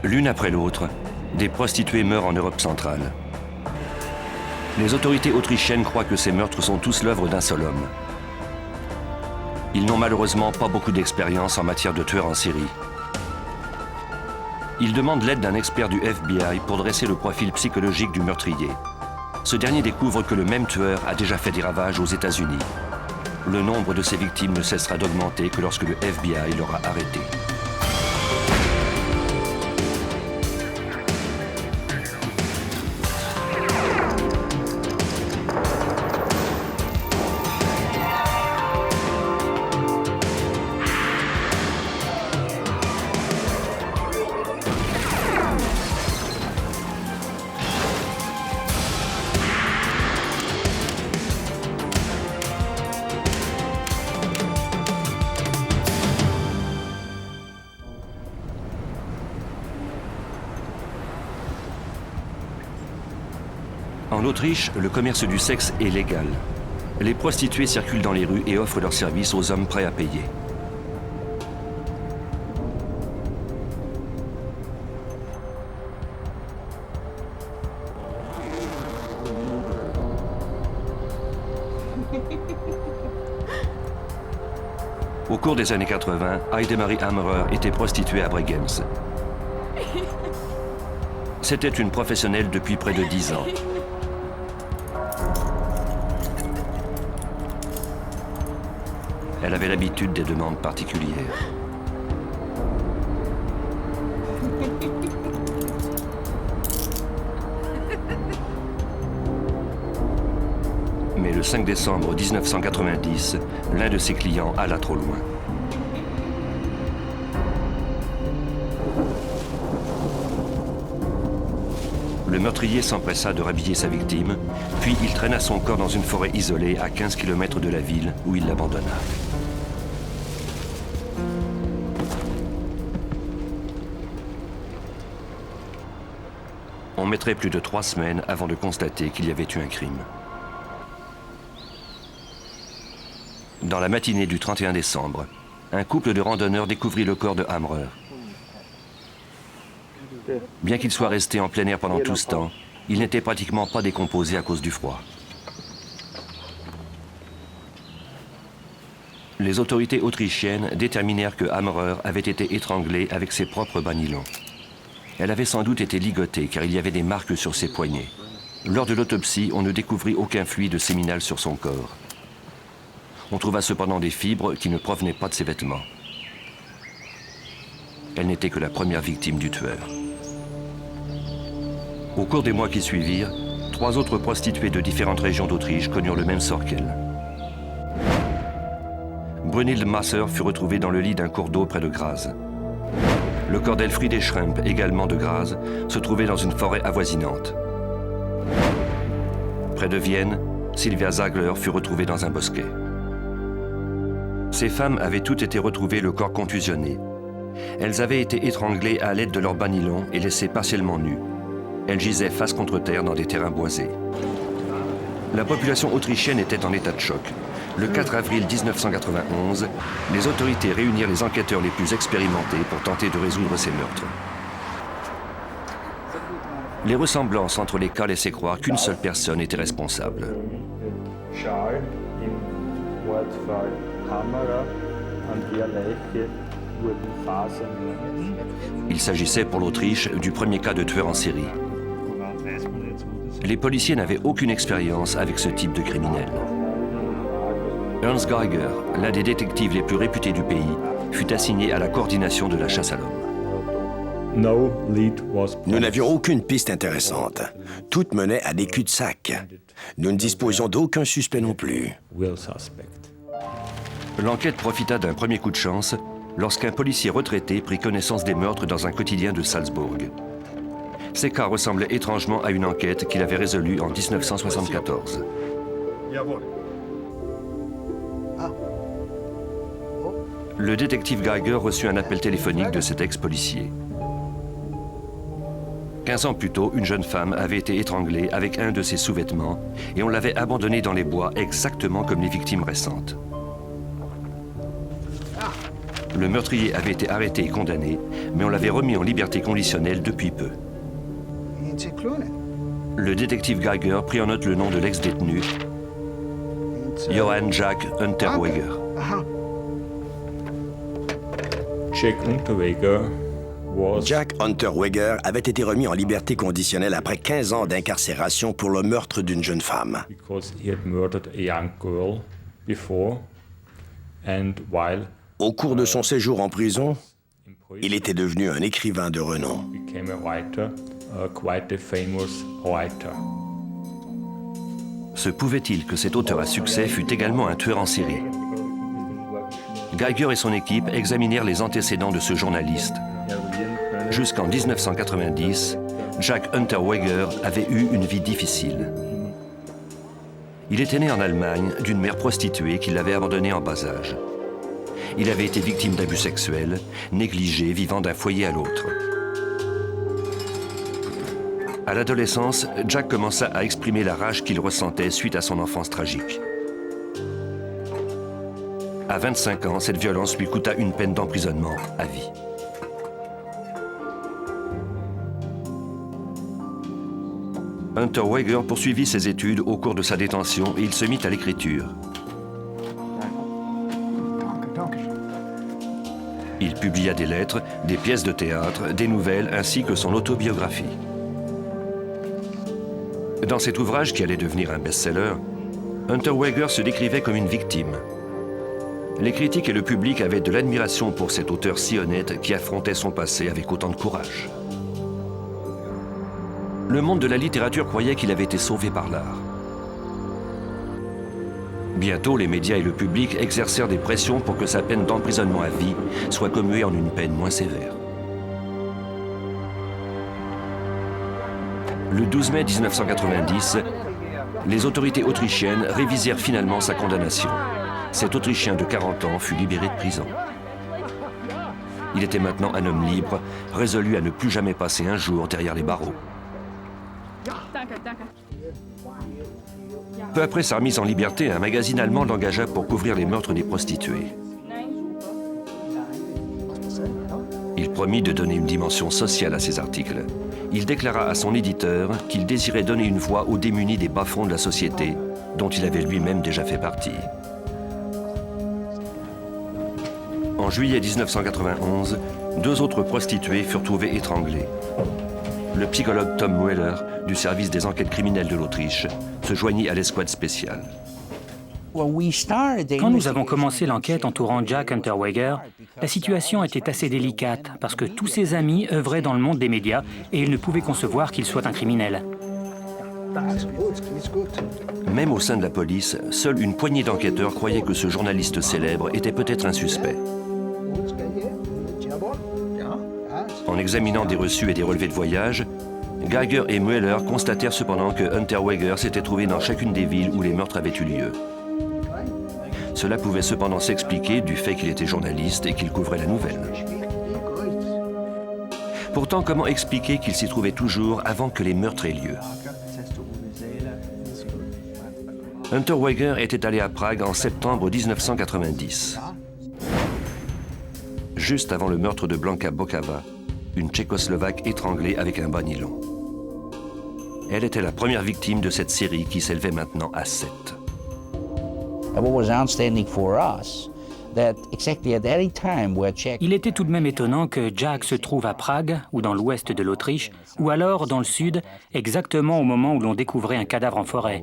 L'une après l'autre, des prostituées meurent en Europe centrale. Les autorités autrichiennes croient que ces meurtres sont tous l'œuvre d'un seul homme. Ils n'ont malheureusement pas beaucoup d'expérience en matière de tueurs en série. Ils demandent l'aide d'un expert du FBI pour dresser le profil psychologique du meurtrier. Ce dernier découvre que le même tueur a déjà fait des ravages aux États-Unis. Le nombre de ses victimes ne cessera d'augmenter que lorsque le FBI l'aura arrêté. En Autriche, le commerce du sexe est légal. Les prostituées circulent dans les rues et offrent leurs services aux hommes prêts à payer. Au cours des années 80, Heidemarie Hammerer était prostituée à Bregenz. C'était une professionnelle depuis près de 10 ans. Elle avait l'habitude des demandes particulières. Mais le 5 décembre 1990, l'un de ses clients alla trop loin. Le meurtrier s'empressa de rhabiller sa victime, puis il traîna son corps dans une forêt isolée à 15 km de la ville où il l'abandonna. On mettrait plus de 3 semaines avant de constater qu'il y avait eu un crime. Dans la matinée du 31 décembre, un couple de randonneurs découvrit le corps de Hammerer. Bien qu'il soit resté en plein air pendant tout ce temps, il n'était pratiquement pas décomposé à cause du froid. Les autorités autrichiennes déterminèrent que Hammerer avait été étranglé avec ses propres bas nylons. Elle avait sans doute été ligotée car il y avait des marques sur ses poignets. Lors de l'autopsie, on ne découvrit aucun fluide séminal sur son corps. On trouva cependant des fibres qui ne provenaient pas de ses vêtements. Elle n'était que la première victime du tueur. Au cours des mois qui suivirent, 3 autres prostituées de différentes régions d'Autriche connurent le même sort qu'elle. Brunhilde Masser fut retrouvée dans le lit d'un cours d'eau près de Graz. Le corps d'Elfriede Schremp, également de Graz, se trouvait dans une forêt avoisinante. Près de Vienne, Sylvia Zagler fut retrouvée dans un bosquet. Ces femmes avaient toutes été retrouvées le corps contusionné. Elles avaient été étranglées à l'aide de leurs bas nylons et laissées partiellement nues. Elles gisaient face contre terre dans des terrains boisés. La population autrichienne était en état de choc. Le 4 avril 1991, les autorités réunirent les enquêteurs les plus expérimentés pour tenter de résoudre ces meurtres. Les ressemblances entre les cas laissaient croire qu'une seule personne était responsable. Il s'agissait pour l'Autriche du premier cas de tueur en série. Les policiers n'avaient aucune expérience avec ce type de criminel. Ernst Geiger, l'un des détectives les plus réputés du pays, fut assigné à la coordination de la chasse à l'homme. Nous n'avions aucune piste intéressante. Toutes menaient à des cul-de-sac. Nous ne disposions d'aucun suspect non plus. L'enquête profita d'un premier coup de chance lorsqu'un policier retraité prit connaissance des meurtres dans un quotidien de Salzbourg. Ces cas ressemblaient étrangement à une enquête qu'il avait résolue en 1974. Le détective Geiger reçut un appel téléphonique de cet ex-policier. 15 ans plus tôt, une jeune femme avait été étranglée avec un de ses sous-vêtements et on l'avait abandonnée dans les bois exactement comme les victimes récentes. Le meurtrier avait été arrêté et condamné, mais on l'avait remis en liberté conditionnelle depuis peu. Le détective Geiger prit en note le nom de l'ex-détenu, Johann Jack Unterweger. Jack Unterweger avait été remis en liberté conditionnelle après 15 ans d'incarcération pour le meurtre d'une jeune femme. Au cours de son séjour en prison, il était devenu un écrivain de renom. Se pouvait-il que cet auteur à succès fût également un tueur en série? Geiger et son équipe examinèrent les antécédents de ce journaliste. Jusqu'en 1990, Jack Unterweger avait eu une vie difficile. Il était né en Allemagne d'une mère prostituée qui l'avait abandonné en bas âge. Il avait été victime d'abus sexuels, négligé, vivant d'un foyer à l'autre. À l'adolescence, Jack commença à exprimer la rage qu'il ressentait suite à son enfance tragique. À 25 ans, cette violence lui coûta une peine d'emprisonnement à vie. Unterweger poursuivit ses études au cours de sa détention et il se mit à l'écriture. Il publia des lettres, des pièces de théâtre, des nouvelles ainsi que son autobiographie. Dans cet ouvrage, qui allait devenir un best-seller, Unterweger se décrivait comme une victime. Les critiques et le public avaient de l'admiration pour cet auteur si honnête qui affrontait son passé avec autant de courage. Le monde de la littérature croyait qu'il avait été sauvé par l'art. Bientôt, les médias et le public exercèrent des pressions pour que sa peine d'emprisonnement à vie soit commuée en une peine moins sévère. Le 12 mai 1990, les autorités autrichiennes révisèrent finalement sa condamnation. Cet Autrichien de 40 ans fut libéré de prison. Il était maintenant un homme libre, résolu à ne plus jamais passer un jour derrière les barreaux. Peu après sa remise en liberté, un magazine allemand l'engagea pour couvrir les meurtres des prostituées. Il promit de donner une dimension sociale à ses articles. Il déclara à son éditeur qu'il désirait donner une voix aux démunis des bas-fonds de la société, dont il avait lui-même déjà fait partie. En juillet 1991, 2 autres prostituées furent trouvées étranglées. Le psychologue Tom Mueller, du service des enquêtes criminelles de l'Autriche, se joignit à l'escouade spéciale. Quand nous avons commencé l'enquête entourant Jack Unterweger, la situation était assez délicate parce que tous ses amis œuvraient dans le monde des médias et ils ne pouvaient concevoir qu'il soit un criminel. Même au sein de la police, seule une poignée d'enquêteurs croyaient que ce journaliste célèbre était peut-être un suspect. En examinant des reçus et des relevés de voyage, Geiger et Mueller constatèrent cependant que Unterweger s'était trouvé dans chacune des villes où les meurtres avaient eu lieu. Cela pouvait cependant s'expliquer du fait qu'il était journaliste et qu'il couvrait la nouvelle. Pourtant, comment expliquer qu'il s'y trouvait toujours avant que les meurtres aient lieu? Unterweger était allé à Prague en septembre 1990. Juste avant le meurtre de Blanka Bokava, une Tchécoslovaque étranglée avec un bas nylon. Elle était la première victime de cette série qui s'élevait maintenant à 7. Il était tout de même étonnant que Jack se trouve à Prague ou dans l'ouest de l'Autriche, ou alors dans le sud, exactement au moment où l'on découvrait un cadavre en forêt.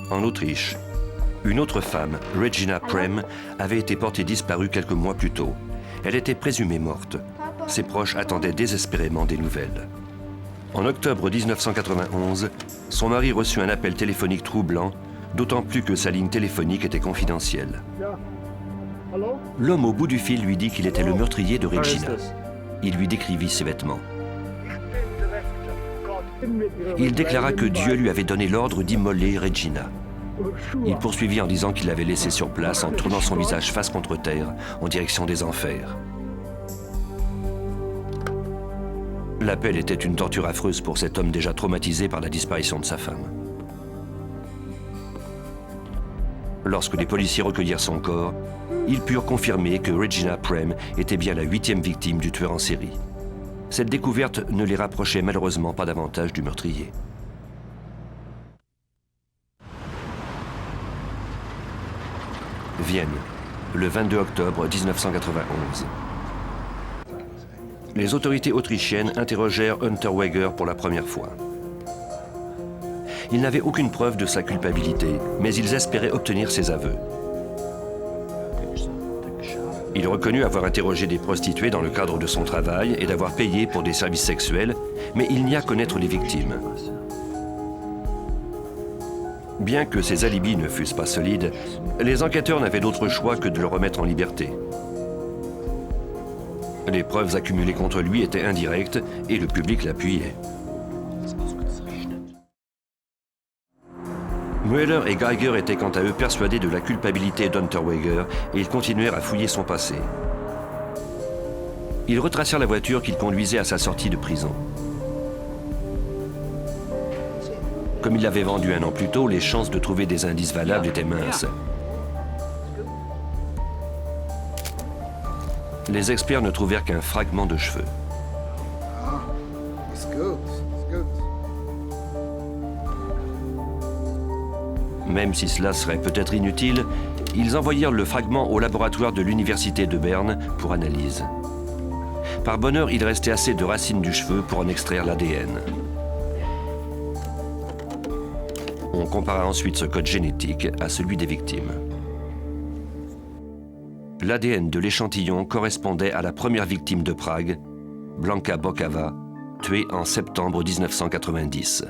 En Autriche, une autre femme, Regina Prem, avait été portée disparue quelques mois plus tôt. Elle était présumée morte. Ses proches attendaient désespérément des nouvelles. En octobre 1991, son mari reçut un appel téléphonique troublant, d'autant plus que sa ligne téléphonique était confidentielle. L'homme au bout du fil lui dit qu'il était le meurtrier de Regina. Il lui décrivit ses vêtements. Il déclara que Dieu lui avait donné l'ordre d'immoler Regina. Il poursuivit en disant qu'il l'avait laissée sur place en tournant son visage face contre terre en direction des enfers. L'appel était une torture affreuse pour cet homme déjà traumatisé par la disparition de sa femme. Lorsque les policiers recueillirent son corps, ils purent confirmer que Regina Prem était bien la 8e victime du tueur en série. Cette découverte ne les rapprochait malheureusement pas davantage du meurtrier. Vienne, le 22 octobre 1991. Les autorités autrichiennes interrogèrent Unterweger pour la première fois. Ils n'avaient aucune preuve de sa culpabilité, mais ils espéraient obtenir ses aveux. Il reconnut avoir interrogé des prostituées dans le cadre de son travail et d'avoir payé pour des services sexuels, mais il nia connaître les victimes. Bien que ses alibis ne fussent pas solides, les enquêteurs n'avaient d'autre choix que de le remettre en liberté. Les preuves accumulées contre lui étaient indirectes et le public l'appuyait. Mueller et Geiger étaient quant à eux persuadés de la culpabilité d'Unterweger et ils continuèrent à fouiller son passé. Ils retracèrent la voiture qu'il conduisait à sa sortie de prison. Comme il l'avait vendue un an plus tôt, les chances de trouver des indices valables étaient minces. Les experts ne trouvèrent qu'un fragment de cheveux. Même si cela serait peut-être inutile, ils envoyèrent le fragment au laboratoire de l'université de Berne pour analyse. Par bonheur, il restait assez de racines du cheveu pour en extraire l'ADN. On compara ensuite ce code génétique à celui des victimes. L'ADN de l'échantillon correspondait à la première victime de Prague, Blanka Bokava, tuée en septembre 1990.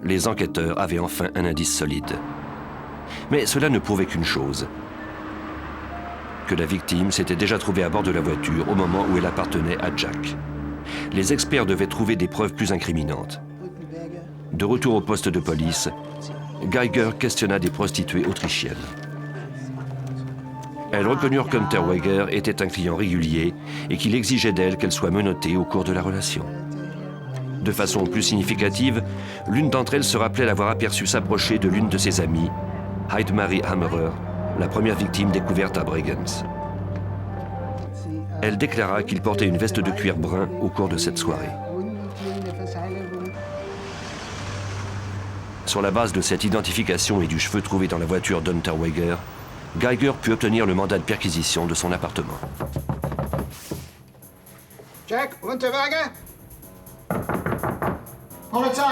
Les enquêteurs avaient enfin un indice solide. Mais cela ne prouvait qu'une chose, que la victime s'était déjà trouvée à bord de la voiture au moment où elle appartenait à Jack. Les experts devaient trouver des preuves plus incriminantes. De retour au poste de police, Geiger questionna des prostituées autrichiennes. Elles reconnurent qu'Unterweger était un client régulier et qu'il exigeait d'elles qu'elles soient menottées au cours de la relation. De façon plus significative, l'une d'entre elles se rappelait l'avoir aperçu s'approcher de l'une de ses amies, Heidemarie Hammerer, la première victime découverte à Bregenz. Elle déclara qu'il portait une veste de cuir brun au cours de cette soirée. Sur la base de cette identification et du cheveu trouvé dans la voiture d'Unterweger, Geiger put obtenir le mandat de perquisition de son appartement. Jack, Unterweger? Polizei!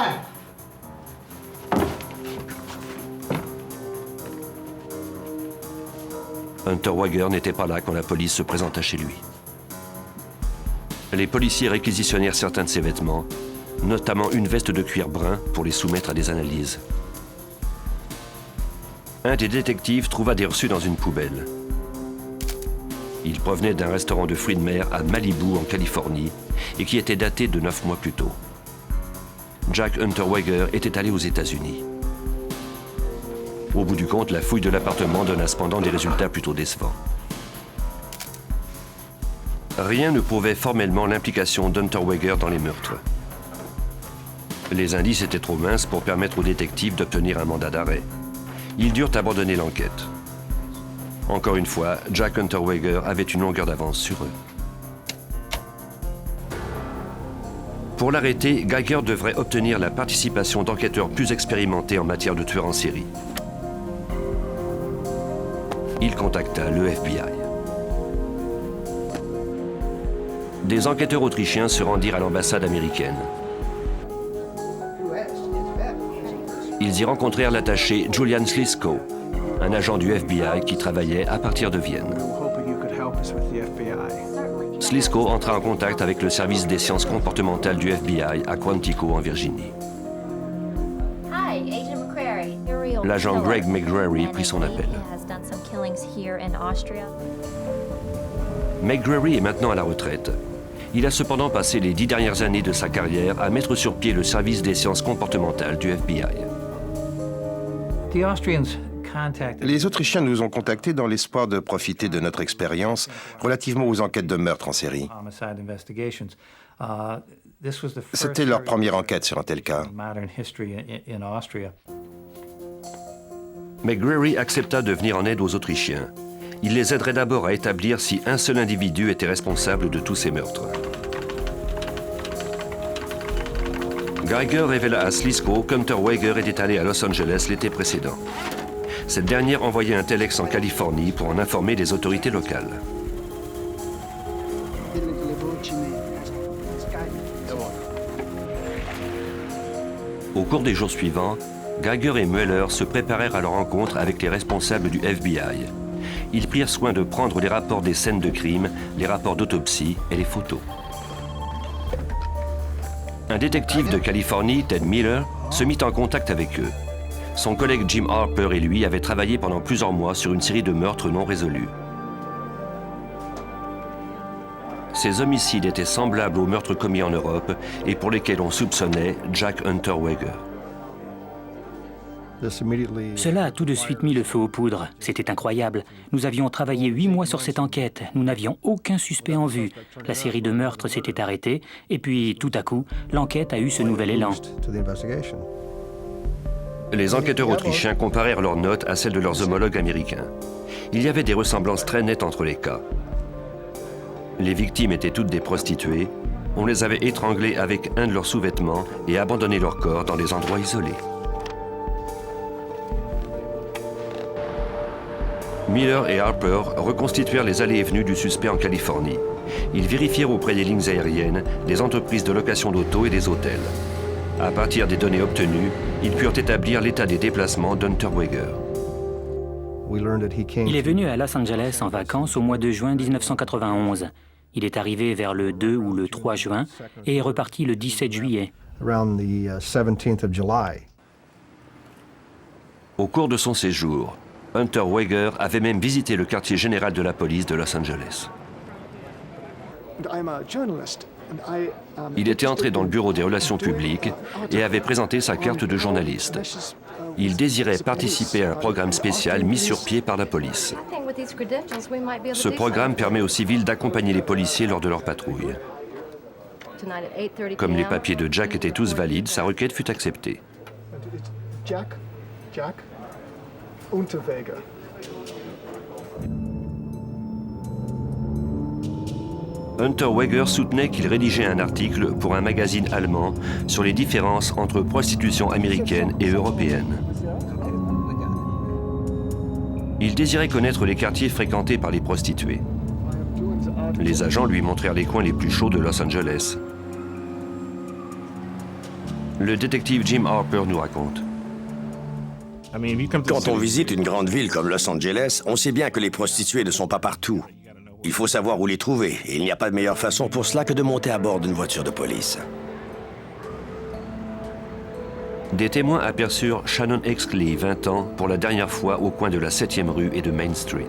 Unterweger n'était pas là quand la police se présenta chez lui. Les policiers réquisitionnèrent certains de ses vêtements, notamment une veste de cuir brun pour les soumettre à des analyses. Un des détectives trouva des reçus dans une poubelle. Ils provenaient d'un restaurant de fruits de mer à Malibu, en Californie, et qui était daté de 9 mois plus tôt. Jack Unterweger était allé aux États-Unis. Au bout du compte, la fouille de l'appartement donna cependant des résultats plutôt décevants. Rien ne prouvait formellement l'implication d'Unterweger dans les meurtres. Les indices étaient trop minces pour permettre aux détectives d'obtenir un mandat d'arrêt. Ils durent abandonner l'enquête. Encore une fois, Jack Unterweger avait une longueur d'avance sur eux. Pour l'arrêter, Geiger devrait obtenir la participation d'enquêteurs plus expérimentés en matière de tueurs en série. Il contacta le FBI. Des enquêteurs autrichiens se rendirent à l'ambassade américaine. Ils y rencontrèrent l'attaché Julian Slisko, un agent du FBI qui travaillait à partir de Vienne. Slisko entra en contact avec le service des sciences comportementales du FBI à Quantico, en Virginie. L'agent Greg McGrary prit son appel. McGrary est maintenant à la retraite. Il a cependant passé les 10 dernières années de sa carrière à mettre sur pied le service des sciences comportementales du FBI. Les Autrichiens nous ont contactés dans l'espoir de profiter de notre expérience relativement aux enquêtes de meurtre en série. C'était leur première enquête sur un tel cas. McGreary accepta de venir en aide aux Autrichiens. Il les aiderait d'abord à établir si un seul individu était responsable de tous ces meurtres. Geiger révéla à Slisko qu'Hunter Wager était allé à Los Angeles l'été précédent. Cette dernière envoyait un telex en Californie pour en informer les autorités locales. Au cours des jours suivants, Geiger et Mueller se préparèrent à leur rencontre avec les responsables du FBI. Ils prirent soin de prendre les rapports des scènes de crime, les rapports d'autopsie et les photos. Un détective de Californie, Ted Miller, se mit en contact avec eux. Son collègue Jim Harper et lui avaient travaillé pendant plusieurs mois sur une série de meurtres non résolus. Ces homicides étaient semblables aux meurtres commis en Europe et pour lesquels on soupçonnait Jack Hunter Wager. Cela a tout de suite mis le feu aux poudres. C'était incroyable. Nous avions travaillé 8 mois sur cette enquête. Nous n'avions aucun suspect en vue. La série de meurtres s'était arrêtée. Et puis, tout à coup, l'enquête a eu ce nouvel élan. Les enquêteurs autrichiens comparèrent leurs notes à celles de leurs homologues américains. Il y avait des ressemblances très nettes entre les cas. Les victimes étaient toutes des prostituées. On les avait étranglées avec un de leurs sous-vêtements et abandonné leur corps dans des endroits isolés. Miller et Harper reconstituèrent les allées et venues du suspect en Californie. Ils vérifièrent auprès des lignes aériennes, des entreprises de location d'auto et des hôtels. À partir des données obtenues, ils purent établir l'état des déplacements d'Hunter Wager. Il est venu à Los Angeles en vacances au mois de juin 1991. Il est arrivé vers le 2 ou le 3 juin et est reparti le 17 juillet. Au cours de son séjour, Hunter Wager avait même visité le quartier général de la police de Los Angeles. Il était entré dans le bureau des relations publiques et avait présenté sa carte de journaliste. Il désirait participer à un programme spécial mis sur pied par la police. Ce programme permet aux civils d'accompagner les policiers lors de leur patrouille. Comme les papiers de Jack étaient tous valides, sa requête fut acceptée. Hunter Wager. Hunter Wager soutenait qu'il rédigeait un article pour un magazine allemand sur les différences entre prostitution américaine et européenne. Il désirait connaître les quartiers fréquentés par les prostituées. Les agents lui montrèrent les coins les plus chauds de Los Angeles. Le détective Jim Harper nous raconte. Quand on visite une grande ville comme Los Angeles, on sait bien que les prostituées ne sont pas partout. Il faut savoir où les trouver, et il n'y a pas de meilleure façon pour cela que de monter à bord d'une voiture de police. Des témoins aperçurent Shannon Exley, 20 ans, pour la dernière fois au coin de la 7e rue et de Main Street.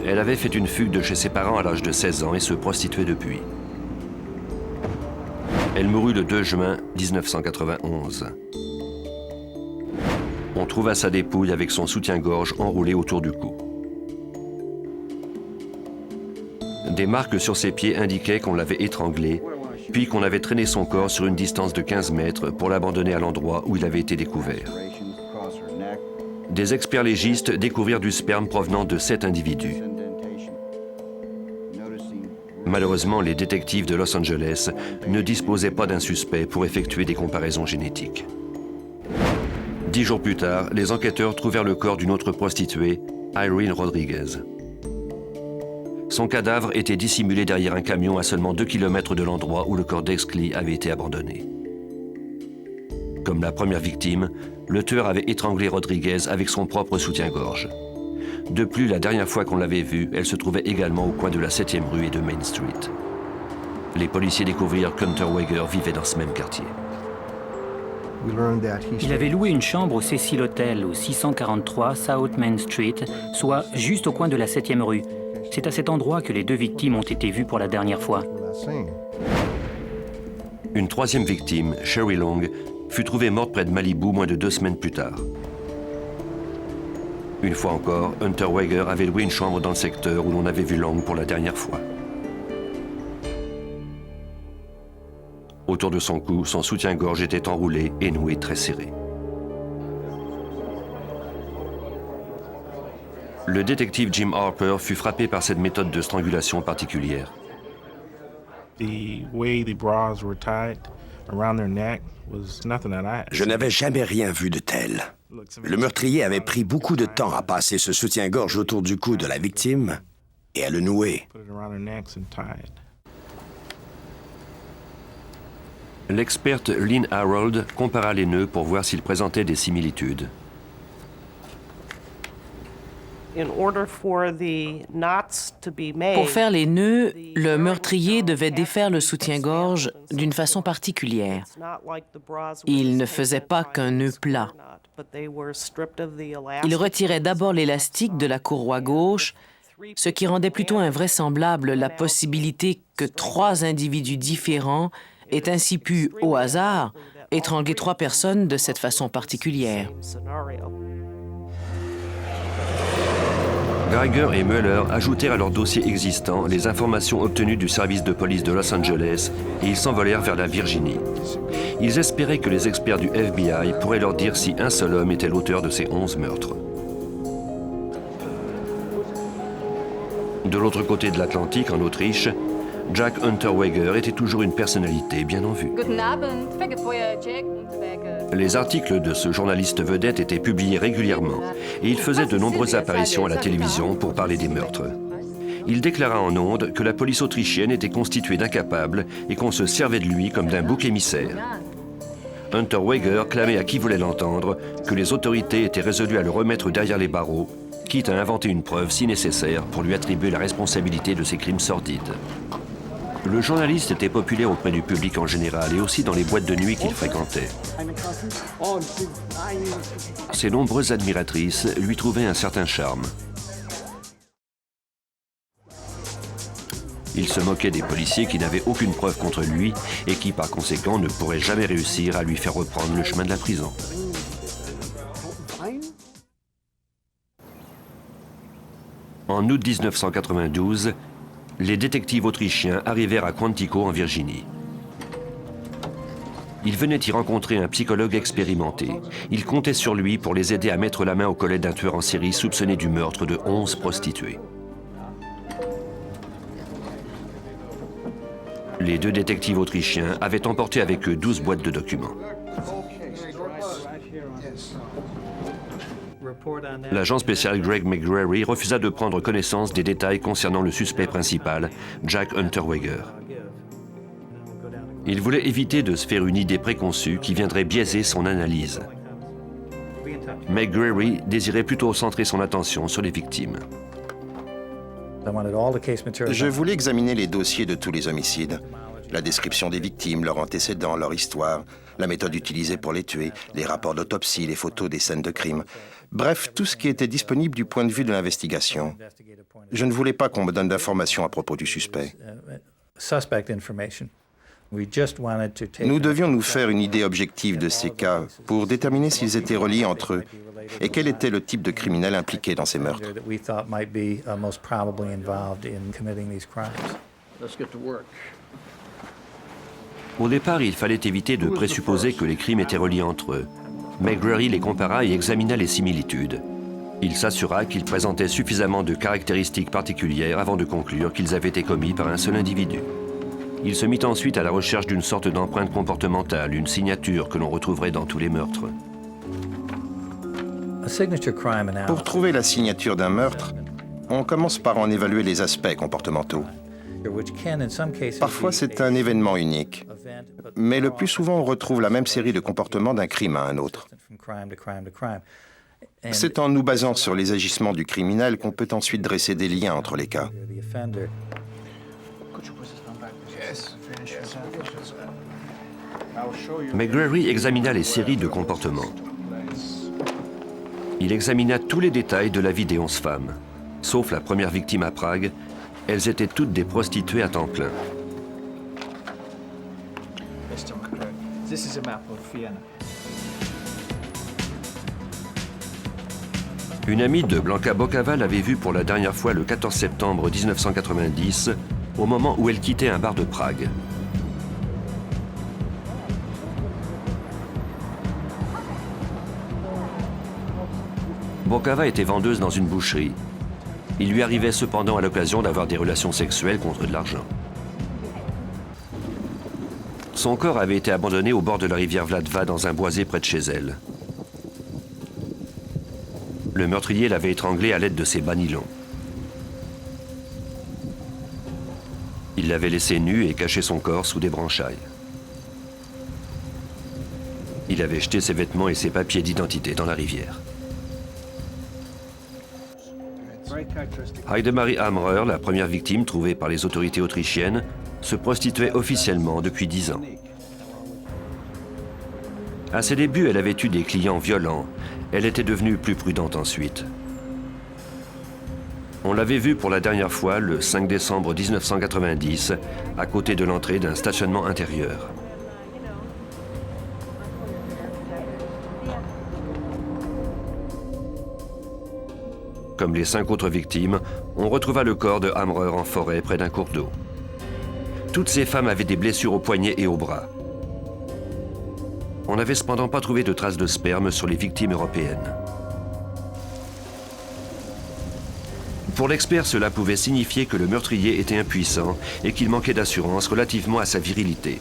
Elle avait fait une fugue de chez ses parents à l'âge de 16 ans et se prostituait depuis. Elle mourut le 2 juin 1991. On trouva sa dépouille avec son soutien-gorge enroulé autour du cou. Des marques sur ses pieds indiquaient qu'on l'avait étranglé, puis qu'on avait traîné son corps sur une distance de 15 mètres pour l'abandonner à l'endroit où il avait été découvert. Des experts légistes découvrirent du sperme provenant de 7 individus. Malheureusement, les détectives de Los Angeles ne disposaient pas d'un suspect pour effectuer des comparaisons génétiques. 10 jours plus tard, les enquêteurs trouvèrent le corps d'une autre prostituée, Irene Rodriguez. Son cadavre était dissimulé derrière un camion à seulement 2 km de l'endroit où le corps d'Exley avait été abandonné. Comme la première victime, le tueur avait étranglé Rodriguez avec son propre soutien-gorge. De plus, la dernière fois qu'on l'avait vue, elle se trouvait également au coin de la 7e rue et de Main Street. Les policiers découvrirent qu'Hunter Wager vivait dans ce même quartier. Il avait loué une chambre au Cecil Hotel, au 643 South Main Street, soit juste au coin de la 7e rue. C'est à cet endroit que les 2 victimes ont été vues pour la dernière fois. Une 3e victime, Sherry Long, fut trouvée morte près de Malibu moins de 2 semaines plus tard. Une fois encore, Hunter Wager avait loué une chambre dans le secteur où l'on avait vu Lang pour la dernière fois. Autour de son cou, son soutien-gorge était enroulé et noué très serré. Le détective Jim Harper fut frappé par cette méthode de strangulation particulière. Je n'avais jamais rien vu de tel. Le meurtrier avait pris beaucoup de temps à passer ce soutien-gorge autour du cou de la victime et à le nouer. L'experte Lynn Harold compara les nœuds pour voir s'ils présentaient des similitudes. Pour faire les nœuds, le meurtrier devait défaire le soutien-gorge d'une façon particulière. Il ne faisait pas qu'un nœud plat. Il retirait d'abord l'élastique de la courroie gauche, ce qui rendait plutôt invraisemblable la possibilité que 3 individus différents aient ainsi pu, au hasard, étrangler 3 personnes de cette façon particulière. Geiger et Mueller ajoutèrent à leur dossier existant les informations obtenues du service de police de Los Angeles et ils s'envolèrent vers la Virginie. Ils espéraient que les experts du FBI pourraient leur dire si un seul homme était l'auteur de ces 11 meurtres. De l'autre côté de l'Atlantique, en Autriche, Jack Hunter Wager était toujours une personnalité bien en vue. Les articles de ce journaliste vedette étaient publiés régulièrement et il faisait de nombreuses apparitions à la télévision pour parler des meurtres. Il déclara en ondes que la police autrichienne était constituée d'incapables et qu'on se servait de lui comme d'un bouc émissaire. Hunter Wager clamait à qui voulait l'entendre que les autorités étaient résolues à le remettre derrière les barreaux, quitte à inventer une preuve si nécessaire pour lui attribuer la responsabilité de ces crimes sordides. Le journaliste était populaire auprès du public en général et aussi dans les boîtes de nuit qu'il fréquentait. Ses nombreuses admiratrices lui trouvaient un certain charme. Il se moquait des policiers qui n'avaient aucune preuve contre lui et qui, par conséquent, ne pourraient jamais réussir à lui faire reprendre le chemin de la prison. En août 1992, les détectives autrichiens arrivèrent à Quantico, en Virginie. Ils venaient y rencontrer un psychologue expérimenté. Ils comptaient sur lui pour les aider à mettre la main au collet d'un tueur en série soupçonné du meurtre de 11 prostituées. Les 2 détectives autrichiens avaient emporté avec eux 12 boîtes de documents. L'agent spécial Greg McGrary refusa de prendre connaissance des détails concernant le suspect principal, Jack Hunter Wager. Il voulait éviter de se faire une idée préconçue qui viendrait biaiser son analyse. McGrary désirait plutôt centrer son attention sur les victimes. Je voulais examiner les dossiers de tous les homicides. La description des victimes, leurs antécédents, leur histoire, la méthode utilisée pour les tuer, les rapports d'autopsie, les photos des scènes de crime. Bref, tout ce qui était disponible du point de vue de l'investigation. Je ne voulais pas qu'on me donne d'informations à propos du suspect. Nous devions nous faire une idée objective de ces cas pour déterminer s'ils étaient reliés entre eux et quel était le type de criminel impliqué dans ces meurtres. Au départ, il fallait éviter de présupposer que les crimes étaient reliés entre eux. McGrary les compara et examina les similitudes. Il s'assura qu'ils présentaient suffisamment de caractéristiques particulières avant de conclure qu'ils avaient été commis par un seul individu. Il se mit ensuite à la recherche d'une sorte d'empreinte comportementale, une signature que l'on retrouverait dans tous les meurtres. Pour trouver la signature d'un meurtre, on commence par en évaluer les aspects comportementaux. Parfois, c'est un événement unique, mais le plus souvent, on retrouve la même série de comportements d'un crime à un autre. C'est en nous basant sur les agissements du criminel qu'on peut ensuite dresser des liens entre les cas. McGrary examina les séries de comportements. Il examina tous les détails de la vie des 11 femmes. Sauf la première victime à Prague, elles étaient toutes des prostituées à temps plein. Une amie de Blanca Bocava l'avait vue pour la dernière fois le 14 septembre 1990, au moment où elle quittait un bar de Prague. Bocava était vendeuse dans une boucherie. Il lui arrivait cependant à l'occasion d'avoir des relations sexuelles contre de l'argent. Son corps avait été abandonné au bord de la rivière Vladva dans un boisé près de chez elle. Le meurtrier l'avait étranglée à l'aide de ses bas nylons. Il l'avait laissée nue et caché son corps sous des branchailles. Il avait jeté ses vêtements et ses papiers d'identité dans la rivière. Heidemarie Hamrer, la première victime trouvée par les autorités autrichiennes, se prostituait officiellement depuis 10 ans. À ses débuts, elle avait eu des clients violents. Elle était devenue plus prudente ensuite. On l'avait vue pour la dernière fois le 5 décembre 1990, à côté de l'entrée d'un stationnement intérieur. Comme les 5 autres victimes, on retrouva le corps de Hamrer en forêt près d'un cours d'eau. Toutes ces femmes avaient des blessures aux poignets et aux bras. On n'avait cependant pas trouvé de traces de sperme sur les victimes européennes. Pour l'expert, cela pouvait signifier que le meurtrier était impuissant et qu'il manquait d'assurance relativement à sa virilité.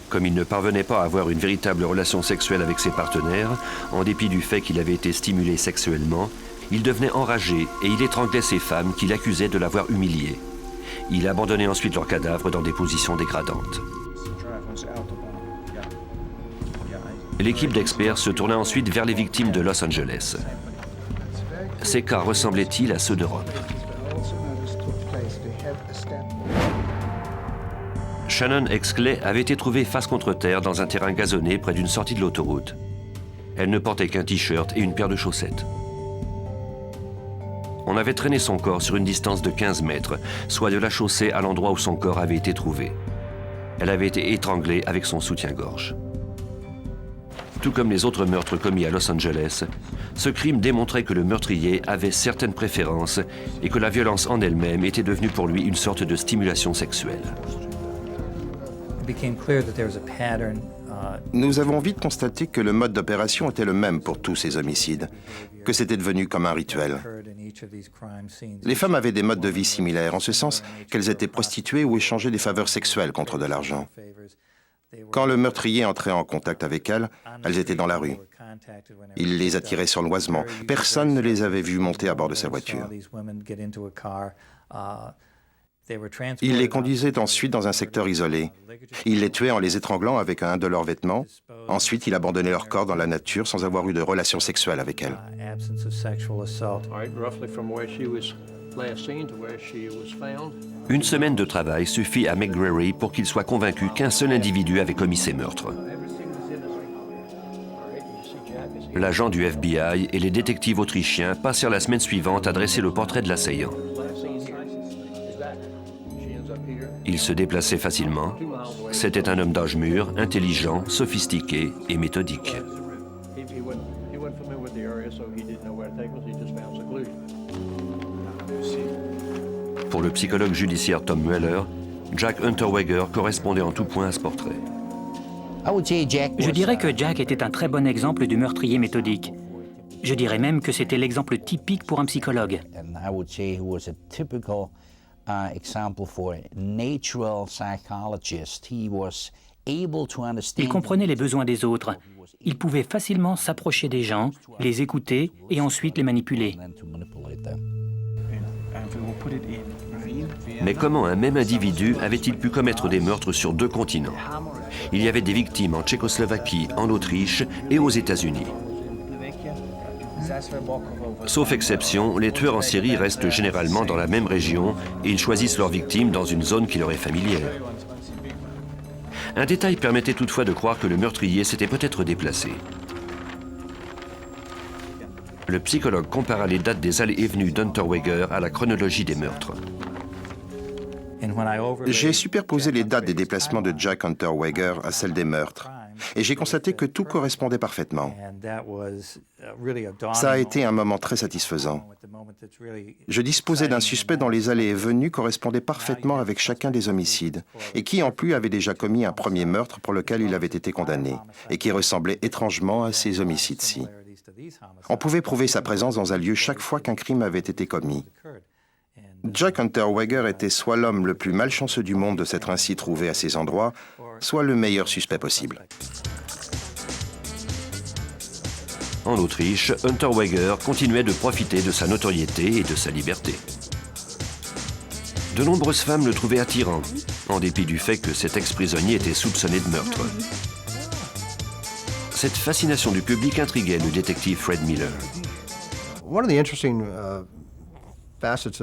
Comme il ne parvenait pas à avoir une véritable relation sexuelle avec ses partenaires, en dépit du fait qu'il avait été stimulé sexuellement, il devenait enragé et il étranglait ces femmes qu'il accusait de l'avoir humilié. Il abandonnait ensuite leurs cadavres dans des positions dégradantes. L'équipe d'experts se tourna ensuite vers les victimes de Los Angeles. Ces cas ressemblaient-ils à ceux d'Europe? Shannon Exley avait été trouvée face contre terre dans un terrain gazonné près d'une sortie de l'autoroute. Elle ne portait qu'un t-shirt et une paire de chaussettes. On avait traîné son corps sur une distance de 15 mètres, soit de la chaussée à l'endroit où son corps avait été trouvé. Elle avait été étranglée avec son soutien-gorge. Tout comme les autres meurtres commis à Los Angeles, ce crime démontrait que le meurtrier avait certaines préférences et que la violence en elle-même était devenue pour lui une sorte de stimulation sexuelle. Nous avons vite constaté que le mode d'opération était le même pour tous ces homicides, que c'était devenu comme un rituel. Les femmes avaient des modes de vie similaires, en ce sens qu'elles étaient prostituées ou échangeaient des faveurs sexuelles contre de l'argent. Quand le meurtrier entrait en contact avec elles, elles étaient dans la rue. Il les attirait sournoisement. Personne ne les avait vues monter à bord de sa voiture. Il les conduisait ensuite dans un secteur isolé. Il les tuait en les étranglant avec un de leurs vêtements. Ensuite, il abandonnait leur corps dans la nature sans avoir eu de relation sexuelle avec elles. Une semaine de travail suffit à McGrary pour qu'il soit convaincu qu'un seul individu avait commis ces meurtres. L'agent du FBI et les détectives autrichiens passèrent la semaine suivante à dresser le portrait de l'assaillant. Il se déplaçait facilement. C'était un homme d'âge mûr, intelligent, sophistiqué et méthodique. Pour le psychologue judiciaire Tom Mueller, Jack Unterweger correspondait en tout point à ce portrait. Je dirais que Jack était un très bon exemple du meurtrier méthodique. Je dirais même que c'était l'exemple typique pour un psychologue. Il comprenait les besoins des autres. Il pouvait facilement s'approcher des gens, les écouter et ensuite les manipuler. Mais comment un même individu avait-il pu commettre des meurtres sur 2 continents? Il y avait des victimes en Tchécoslovaquie, en Autriche et aux États-Unis. Sauf exception, les tueurs en série restent généralement dans la même région et ils choisissent leurs victimes dans une zone qui leur est familière. Un détail permettait toutefois de croire que le meurtrier s'était peut-être déplacé. Le psychologue compara les dates des allées et venues d'Unterweger à la chronologie des meurtres. J'ai superposé les dates des déplacements de Jack Unterweger à celles des meurtres. et j'ai constaté que tout correspondait parfaitement. Ça a été un moment très satisfaisant. Je disposais d'un suspect dont les allées et venues correspondaient parfaitement avec chacun des homicides, et qui en plus avait déjà commis un premier meurtre pour lequel il avait été condamné, et qui ressemblait étrangement à ces homicides-ci. On pouvait prouver sa présence dans un lieu chaque fois qu'un crime avait été commis. Jack Unterweger était soit l'homme le plus malchanceux du monde de s'être ainsi trouvé à ces endroits, soit le meilleur suspect possible. En Autriche, Unterweger continuait de profiter de sa notoriété et de sa liberté. De nombreuses femmes le trouvaient attirant, en dépit du fait que cet ex-prisonnier était soupçonné de meurtre. Cette fascination du public intriguait le détective Fred Miller.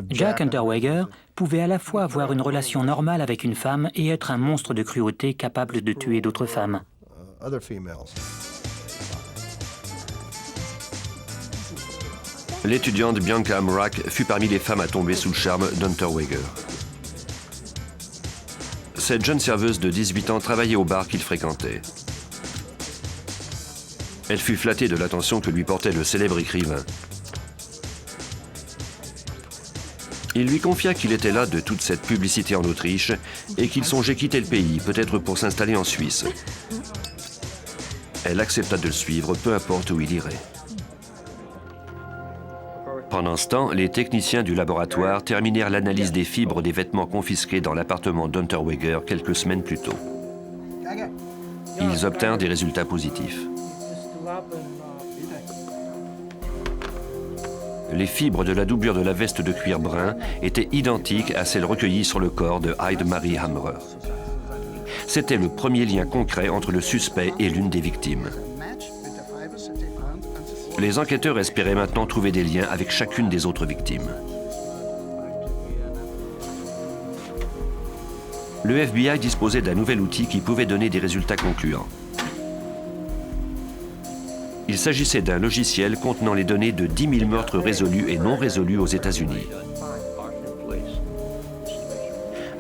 Jack Unterweger pouvait à la fois avoir une relation normale avec une femme et être un monstre de cruauté capable de tuer d'autres femmes. L'étudiante Bianca Amrak fut parmi les femmes à tomber sous le charme d'Unterweger. Cette jeune serveuse de 18 ans travaillait au bar qu'il fréquentait. Elle fut flattée de l'attention que lui portait le célèbre écrivain. Il lui confia qu'il était là de toute cette publicité en Autriche et qu'il songeait quitter le pays, peut-être pour s'installer en Suisse. Elle accepta de le suivre, peu importe où il irait. Pendant ce temps, les techniciens du laboratoire terminèrent l'analyse des fibres des vêtements confisqués dans l'appartement d'Unterweger quelques semaines plus tôt. Ils obtinrent des résultats positifs. Les fibres de la doublure de la veste de cuir brun étaient identiques à celles recueillies sur le corps de Heidemarie Hammerer. C'était le premier lien concret entre le suspect et l'une des victimes. Les enquêteurs espéraient maintenant trouver des liens avec chacune des autres victimes. Le FBI disposait d'un nouvel outil qui pouvait donner des résultats concluants. Il s'agissait d'un logiciel contenant les données de 10 000 meurtres résolus et non résolus aux États-Unis.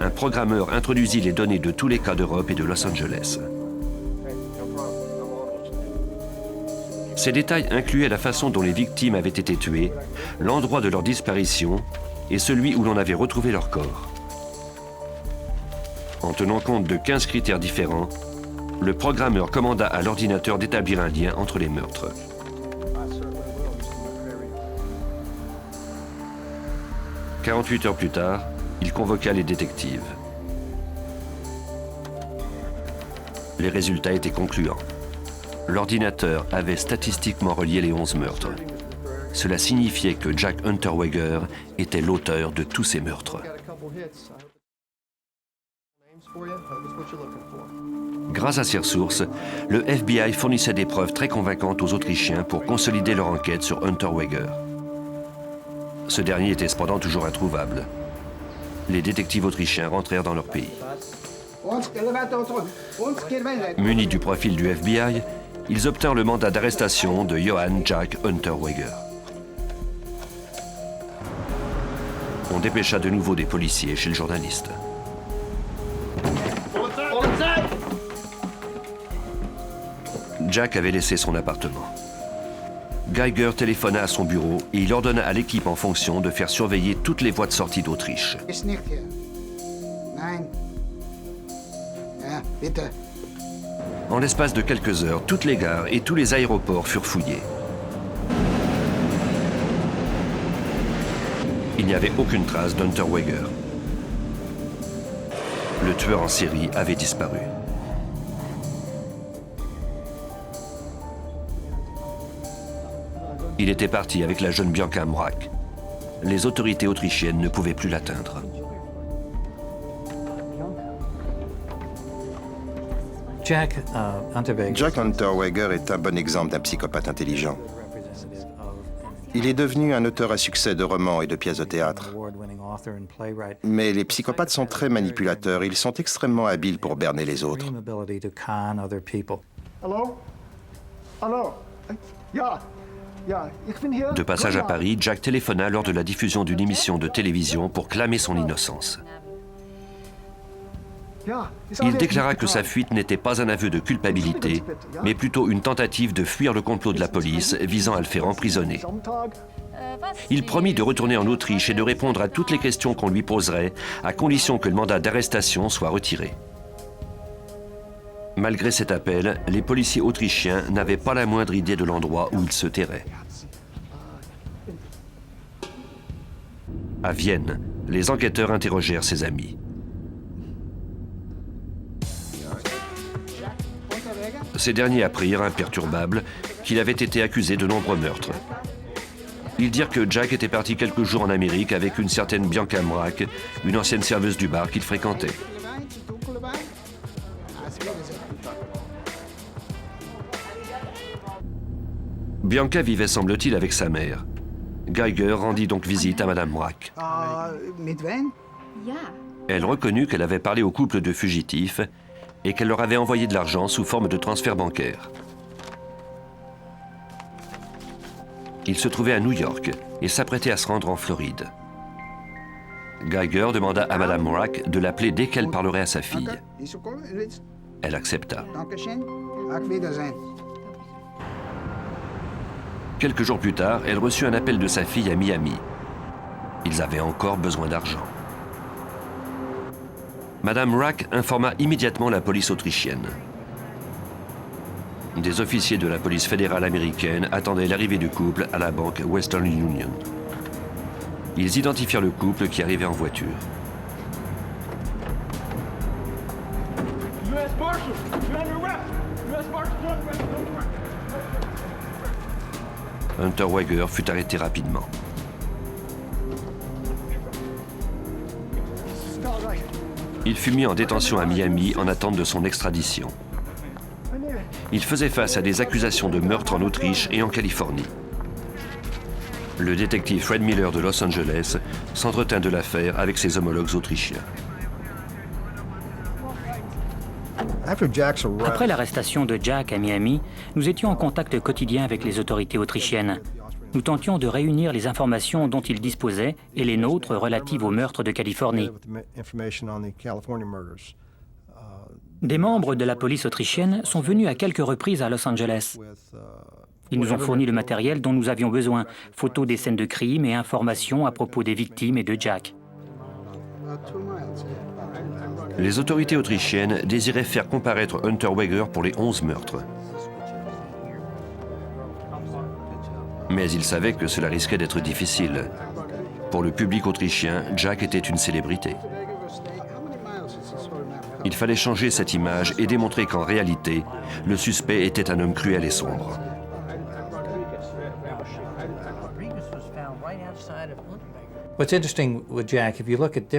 Un programmeur introduisit les données de tous les cas d'Europe et de Los Angeles. Ces détails incluaient la façon dont les victimes avaient été tuées, l'endroit de leur disparition et celui où l'on avait retrouvé leur corps. En tenant compte de 15 critères différents, le programmeur commanda à l'ordinateur d'établir un lien entre les meurtres. « 48 heures plus tard, il convoqua les détectives. Les résultats étaient concluants. L'ordinateur avait statistiquement relié les 11 meurtres. Cela signifiait que Jack Unterweger était l'auteur de tous ces meurtres. Grâce à ces ressources, le FBI fournissait des preuves très convaincantes aux Autrichiens pour consolider leur enquête sur Unterweger. Ce dernier était cependant toujours introuvable. Les détectives autrichiens rentrèrent dans leur pays. Munis du profil du FBI, ils obtinrent le mandat d'arrestation de Johann Jack Unterweger. On dépêcha de nouveau des policiers chez le journaliste. Jack avait laissé son appartement. Geiger téléphona à son bureau et il ordonna à l'équipe en fonction de faire surveiller toutes les voies de sortie d'Autriche. En l'espace de quelques heures, toutes les gares et tous les aéroports furent fouillés. Il n'y avait aucune trace d'Unterweger. Le tueur en série avait disparu. Il était parti avec la jeune Bianca Amrak. Les autorités autrichiennes ne pouvaient plus l'atteindre. Jack Unterweger est un bon exemple d'un psychopathe intelligent. Il est devenu un auteur à succès de romans et de pièces de théâtre. Mais les psychopathes sont très manipulateurs. Ils sont extrêmement habiles pour berner les autres. De passage à Paris, Jack téléphona lors de la diffusion d'une émission de télévision pour clamer son innocence. Il déclara que sa fuite n'était pas un aveu de culpabilité, mais plutôt une tentative de fuir le complot de la police visant à le faire emprisonner. Il promit de retourner en Autriche et de répondre à toutes les questions qu'on lui poserait, à condition que le mandat d'arrestation soit retiré. Malgré cet appel, les policiers autrichiens n'avaient pas la moindre idée de l'endroit où il se terrait. À Vienne, les enquêteurs interrogèrent ses amis. Ces derniers apprirent, imperturbables, qu'il avait été accusé de nombreux meurtres. Ils dirent que Jack était parti quelques jours en Amérique avec une certaine Bianca Mrak, une ancienne serveuse du bar qu'il fréquentait. Bianca vivait, semble-t-il, avec sa mère. Geiger rendit donc visite à Madame Mrak. Mit wem? Elle reconnut qu'elle avait parlé au couple de fugitifs et qu'elle leur avait envoyé de l'argent sous forme de transfert bancaire. Il se trouvait à New York et s'apprêtait à se rendre en Floride. Geiger demanda à Madame Mrak de l'appeler dès qu'elle parlerait à sa fille. Elle accepta. Dankeschön. Auf Wiedersehen. Quelques jours plus tard, elle reçut un appel de sa fille à Miami. Ils avaient encore besoin d'argent. Madame Mrak informa immédiatement la police autrichienne. Des officiers de la police fédérale américaine attendaient l'arrivée du couple à la banque Western Union. Ils identifièrent le couple qui arrivait en voiture. Hunter Weger fut arrêté rapidement. Il fut mis en détention à Miami en attente de son extradition. Il faisait face à des accusations de meurtre en Autriche et en Californie. Le détective Fred Miller de Los Angeles s'entretint de l'affaire avec ses homologues autrichiens. Après l'arrestation de Jack à Miami, nous étions en contact quotidien avec les autorités autrichiennes. Nous tentions de réunir les informations dont ils disposaient et les nôtres relatives aux meurtres de Californie. Des membres de la police autrichienne sont venus à quelques reprises à Los Angeles. Ils nous ont fourni le matériel dont nous avions besoin, photos des scènes de crime et informations à propos des victimes et de Jack. Les autorités autrichiennes désiraient faire comparaître Hunter Weger pour les 11 meurtres. Mais ils savaient que cela risquait d'être difficile. Pour le public autrichien, Jack était une célébrité. Il fallait changer cette image et démontrer qu'en réalité, le suspect était un homme cruel et sombre.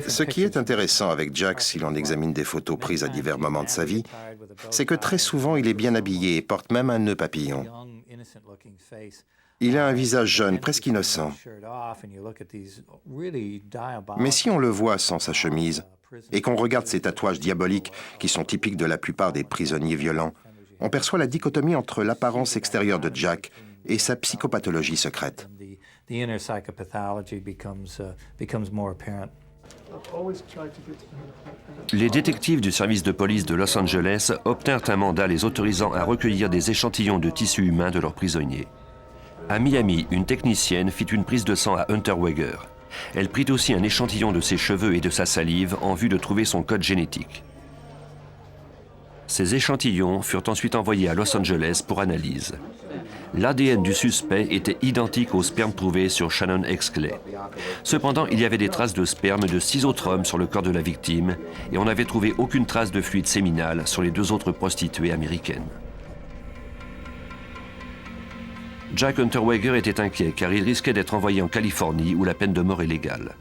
Ce qui est intéressant avec Jack, si l'on examine des photos prises à divers moments de sa vie, c'est que très souvent il est bien habillé et porte même un nœud papillon. Il a un visage jeune, presque innocent. Mais si on le voit sans sa chemise et qu'on regarde ses tatouages diaboliques qui sont typiques de la plupart des prisonniers violents, on perçoit la dichotomie entre l'apparence extérieure de Jack et sa psychopathologie secrète. Les détectives du service de police de Los Angeles obtinrent un mandat les autorisant à recueillir des échantillons de tissu humain de leurs prisonniers. À Miami, une technicienne fit une prise de sang à Hunter Weger. Elle prit aussi un échantillon de ses cheveux et de sa salive en vue de trouver son code génétique. Ces échantillons furent ensuite envoyés à Los Angeles pour analyse. L'ADN du suspect était identique au sperme trouvé sur Shannon Exley. Cependant, il y avait des traces de sperme de 6 autres hommes sur le corps de la victime et on n'avait trouvé aucune trace de fluide séminal sur les 2 autres prostituées américaines. Jack Hunter Weger était inquiet car il risquait d'être envoyé en Californie où la peine de mort est légale.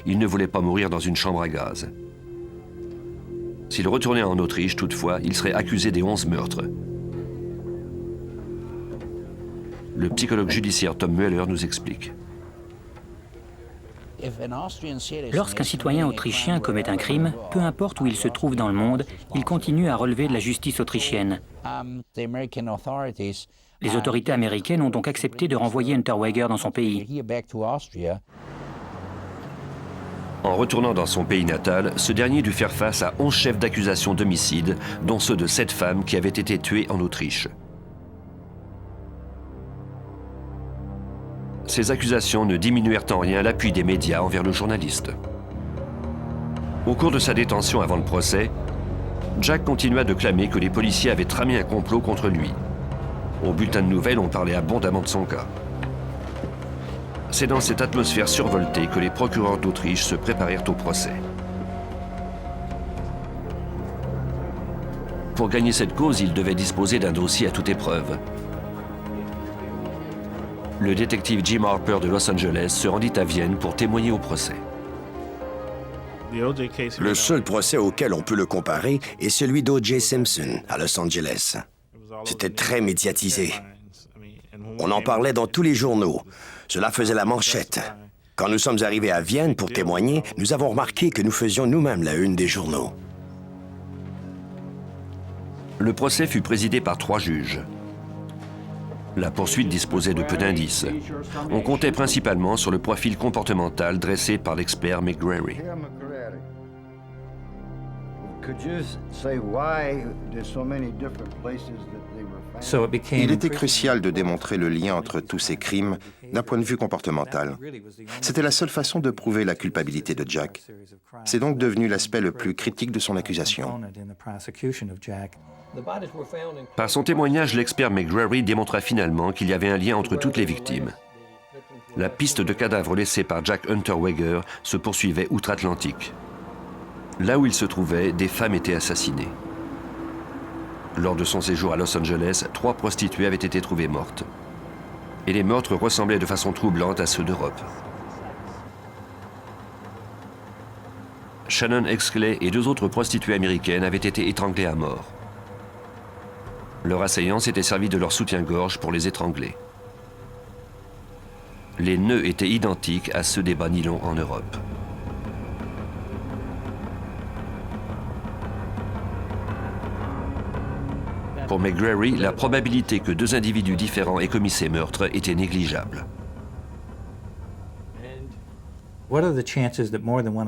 Il ne voulait pas mourir dans une chambre à gaz. S'il retournait en Autriche, toutefois, il serait accusé des 11 meurtres. Le psychologue judiciaire Tom Mueller nous explique. Lorsqu'un citoyen autrichien commet un crime, peu importe où il se trouve dans le monde, il continue à relever de la justice autrichienne. Les autorités américaines ont donc accepté de renvoyer Hunter Weger dans son pays. En retournant dans son pays natal, ce dernier dut faire face à 11 chefs d'accusation d'homicide, dont ceux de 7 femmes qui avaient été tuées en Autriche. Ces accusations ne diminuèrent en rien l'appui des médias envers le journaliste. Au cours de sa détention avant le procès, Jack continua de clamer que les policiers avaient tramé un complot contre lui. Au bulletin de nouvelles, on parlait abondamment de son cas. C'est dans cette atmosphère survoltée que les procureurs d'Autriche se préparèrent au procès. Pour gagner cette cause, ils devaient disposer d'un dossier à toute épreuve. Le détective Jim Harper de Los Angeles se rendit à Vienne pour témoigner au procès. Le seul procès auquel on peut le comparer est celui d'O.J. Simpson à Los Angeles. C'était très médiatisé. On en parlait dans tous les journaux. Cela faisait la manchette. Quand nous sommes arrivés à Vienne pour témoigner, nous avons remarqué que nous faisions nous-mêmes la une des journaux. Le procès fut présidé par 3 juges. La poursuite disposait de peu d'indices. On comptait principalement sur le profil comportemental dressé par l'expert McGrary. Il était crucial de démontrer le lien entre tous ces crimes d'un point de vue comportemental. C'était la seule façon de prouver la culpabilité de Jack. C'est donc devenu l'aspect le plus critique de son accusation. Par son témoignage, l'expert McGrary démontra finalement qu'il y avait un lien entre toutes les victimes. La piste de cadavres laissée par Jack Unterweger se poursuivait outre-Atlantique. Là où il se trouvait, des femmes étaient assassinées. Lors de son séjour à Los Angeles, 3 prostituées avaient été trouvées mortes. Et les meurtres ressemblaient de façon troublante à ceux d'Europe. Shannon Exley et 2 autres prostituées américaines avaient été étranglées à mort. Leur assaillant s'était servi de leur soutien-gorge pour les étrangler. Les nœuds étaient identiques à ceux des bas nylons en Europe. Pour McGrary, la probabilité que 2 individus différents aient commis ces meurtres était négligeable.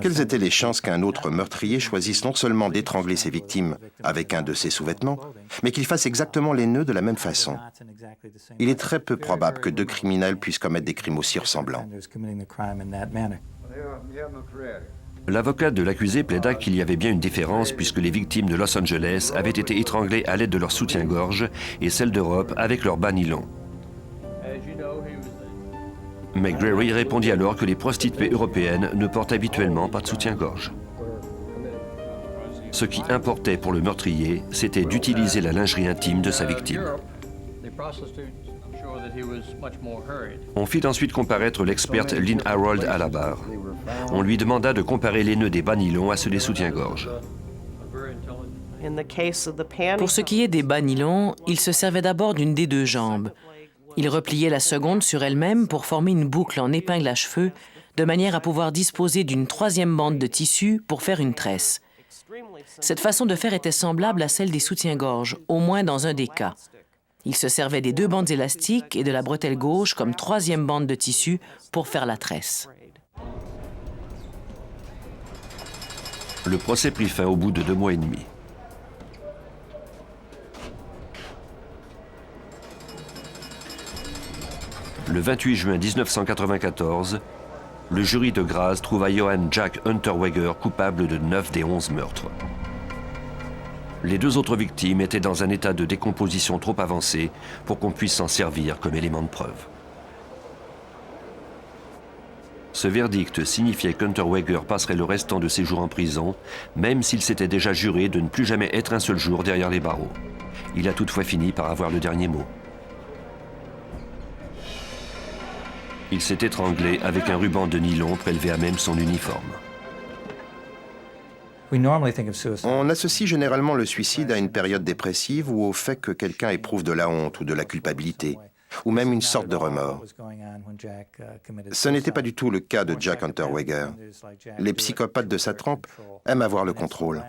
Quelles étaient les chances qu'un autre meurtrier choisisse non seulement d'étrangler ses victimes avec un de ses sous-vêtements, mais qu'il fasse exactement les nœuds de la même façon? Il est très peu probable que 2 criminels puissent commettre des crimes aussi ressemblants. L'avocat de l'accusé plaida qu'il y avait bien une différence puisque les victimes de Los Angeles avaient été étranglées à l'aide de leur soutien-gorge et celles d'Europe avec leur bas nylon. McGrary répondit alors que les prostituées européennes ne portent habituellement pas de soutien-gorge. Ce qui importait pour le meurtrier, c'était d'utiliser la lingerie intime de sa victime. On fit ensuite comparaître l'experte Lynn Harold à la barre. On lui demanda de comparer les nœuds des bas nylons à ceux des soutiens-gorge. Pour ce qui est des bas nylons, il se servait d'abord d'une des 2 jambes. Il repliait la seconde sur elle-même pour former une boucle en épingle à cheveux, de manière à pouvoir disposer d'une 3e bande de tissu pour faire une tresse. Cette façon de faire était semblable à celle des soutiens-gorge, au moins dans un des cas. Il se servait des 2 bandes élastiques et de la bretelle gauche comme 3e bande de tissu pour faire la tresse. Le procès prit fin au bout de 2 mois et demi. Le 28 juin 1994, le jury de Graz trouva Johann Jack Unterweger coupable de 9 des 11 meurtres. Les 2 autres victimes étaient dans un état de décomposition trop avancé pour qu'on puisse s'en servir comme élément de preuve. Ce verdict signifiait qu'Unterweger passerait le restant de ses jours en prison, même s'il s'était déjà juré de ne plus jamais être un seul jour derrière les barreaux. Il a toutefois fini par avoir le dernier mot. Il s'est étranglé avec un ruban de nylon prélevé à même son uniforme. On associe généralement le suicide à une période dépressive ou au fait que quelqu'un éprouve de la honte ou de la culpabilité. ou même une sorte de remords. Ce n'était pas du tout le cas de Jack Unterweger. Les psychopathes de sa trempe aiment avoir le contrôle.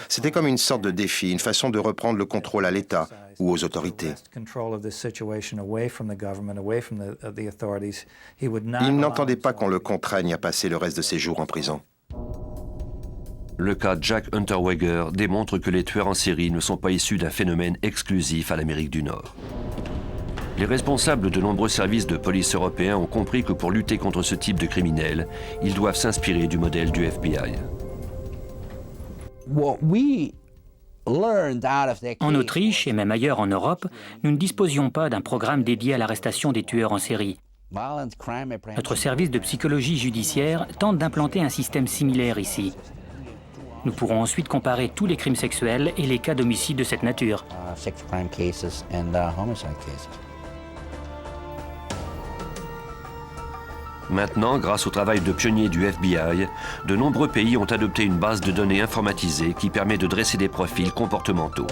C'était comme une sorte de défi, une façon de reprendre le contrôle à l'État ou aux autorités. Il n'entendait pas qu'on le contraigne à passer le reste de ses jours en prison. Le cas Jack Unterweger démontre que les tueurs en série ne sont pas issus d'un phénomène exclusif à l'Amérique du Nord. Les responsables de nombreux services de police européens ont compris que pour lutter contre ce type de criminels, ils doivent s'inspirer du modèle du FBI. En Autriche et même ailleurs en Europe, nous ne disposions pas d'un programme dédié à l'arrestation des tueurs en série. Notre service de psychologie judiciaire tente d'implanter un système similaire ici. Nous pourrons ensuite comparer tous les crimes sexuels et les cas d'homicide de cette nature. Maintenant, grâce au travail de pionniers du FBI, de nombreux pays ont adopté une base de données informatisée qui permet de dresser des profils comportementaux.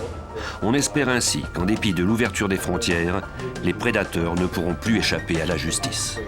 On espère ainsi qu'en dépit de l'ouverture des frontières, les prédateurs ne pourront plus échapper à la justice.